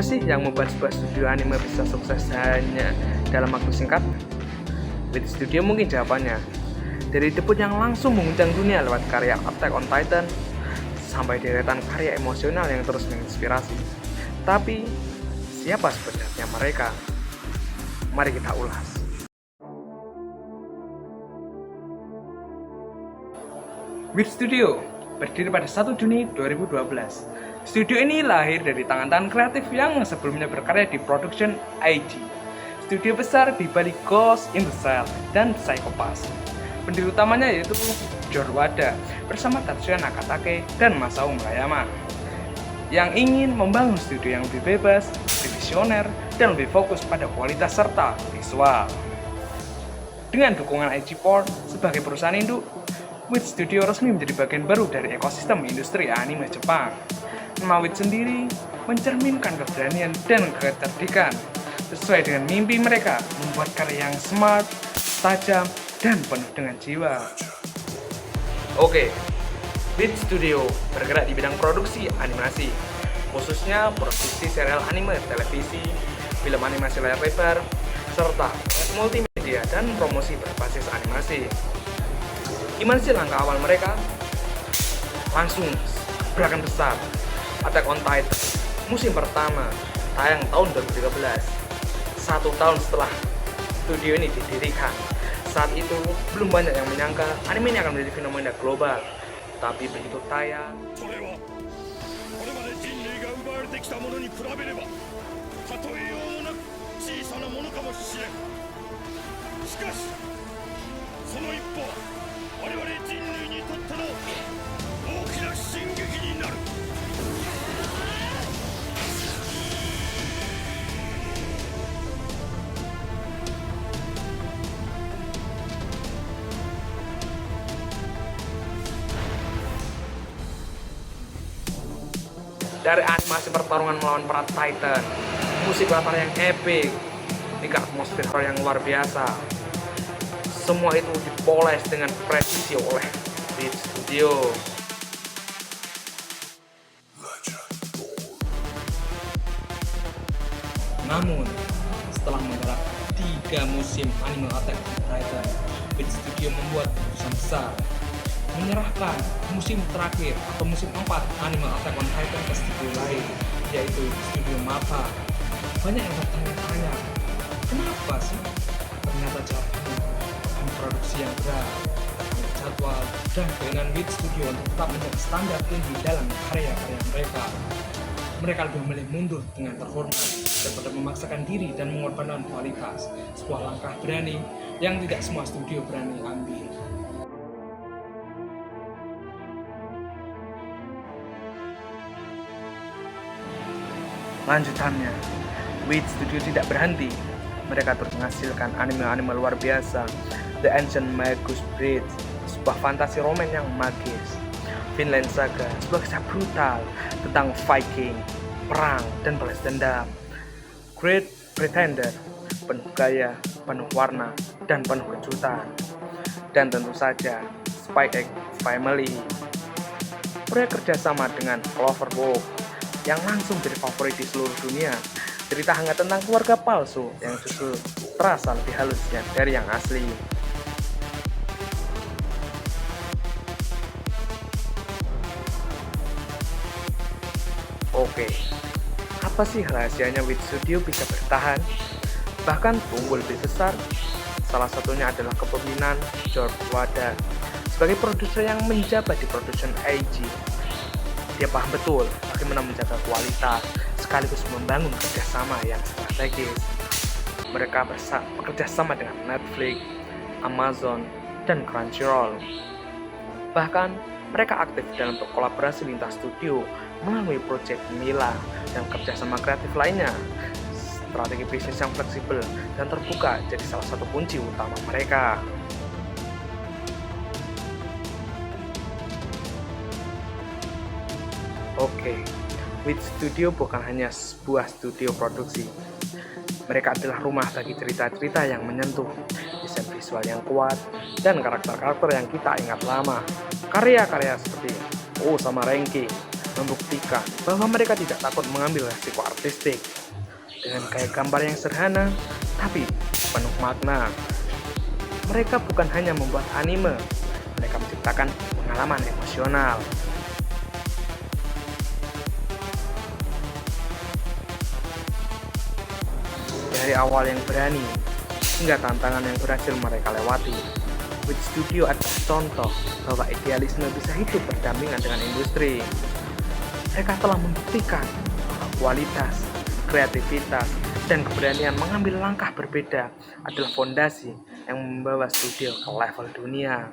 sih yang membuat sebuah studio anime bisa sukses hanya dalam waktu singkat? Wit Studio mungkin jawabannya. Dari debut yang langsung mengguncang dunia lewat karya Attack on Titan, sampai deretan karya emosional yang terus menginspirasi. Tapi, siapa sebenarnya mereka? Mari kita ulas. Wit Studio berdiri pada 1 Juni 2012. Studio ini lahir dari tangan-tangan kreatif yang sebelumnya berkarya di production IG. Studio besar di balik Ghost in the Shell dan Psycho Pass. Pendiri utamanya yaitu Jor Wada bersama Tatsuya Nakatake dan Masao Murayama, yang ingin membangun studio yang lebih bebas, lebih visioner, dan lebih fokus pada kualitas serta visual. Dengan dukungan IG4 sebagai perusahaan induk, Wit Studio resmi menjadi bagian baru dari ekosistem industri anime Jepang. Nama Wit sendiri mencerminkan keberanian dan kecerdikan, sesuai dengan mimpi mereka membuat karya yang smart, tajam, dan penuh dengan jiwa. Oke, Wit Studio bergerak di bidang produksi animasi, khususnya produksi serial anime televisi, film animasi layar lebar, serta multimedia dan promosi berbasis animasi. Gimana sih langkah awal mereka? Langsung gebrakan besar. Attack on Titan musim pertama tayang tahun 2013. 1 tahun setelah studio ini didirikan. Saat itu belum banyak yang menyangka anime ini akan menjadi fenomena global. Tapi begitu tayang, dari animasi pertarungan melawan para Titan, musik latar yang epic, hingga atmosfer horor yang luar biasa, semua itu dipoles dengan presisi oleh Wit Studio. Namun, setelah menggarap 3 musim anime Attack on Titan, Wit Studio membuat keputusan besar, menyerahkan musim terakhir atau musim 4 anime Attack on Titan ke studio lain, yaitu studio MAPPA. Banyak yang bertanya-tanya, kenapa sih? Ternyata jawabannya produksi yang berat, jadwal, dan keinginan Wit Studio untuk tetap menjaga standar tinggi dalam karya-karya mereka. Mereka lebih memilih mundur dengan terhormat daripada memaksakan diri dan mengorbankan kualitas. Sebuah langkah berani yang tidak semua studio berani ambil. Lanjutannya, Wit Studio tidak berhenti. Mereka terus menghasilkan anime-anime luar biasa. The Ancient Magus Bridge, sebuah fantasi roman yang magis. Vinland Saga, sebuah kisah brutal tentang Viking, perang, dan balas dendam. Great Pretender, penuh gaya, penuh warna, dan penuh kejutan. Dan tentu saja, Spy X Family. Proyek kerjasama dengan Cloverworks yang langsung jadi favorit di seluruh dunia. Cerita hangat tentang keluarga palsu yang justru terasa lebih halus dari yang asli. Oke, apa sih rahasianya Wit Studio bisa bertahan, bahkan tumbuh lebih besar? Salah satunya adalah kepemimpinan Jor Wada sebagai produser yang menjabat di production IG. Dia paham betul bagaimana menjaga kualitas sekaligus membangun kerjasama yang strategis. Mereka bekerja sama dengan Netflix, Amazon, dan Crunchyroll. Bahkan mereka aktif dalam berkolaborasi lintas studio melalui proyek Mila dan kerjasama kreatif lainnya. Strategi bisnis yang fleksibel dan terbuka jadi salah satu kunci utama mereka. Oke, Wit Studio bukan hanya sebuah studio produksi. Mereka adalah rumah bagi cerita-cerita yang menyentuh, desain visual yang kuat, dan karakter-karakter yang kita ingat lama. Karya-karya seperti Oh sama Renki, membuktikan bahwa mereka tidak takut mengambil resiko artistik. Dengan gaya gambar yang sederhana, tapi penuh makna. Mereka bukan hanya membuat anime, mereka menciptakan pengalaman emosional. Dari awal yang berani, hingga tantangan yang berhasil mereka lewati, Wit Studio adalah contoh bahwa idealisme bisa hidup berdampingan dengan industri. Mereka telah membuktikan bahwa kualitas, kreativitas, dan keberanian mengambil langkah berbeda adalah fondasi yang membawa studio ke level dunia.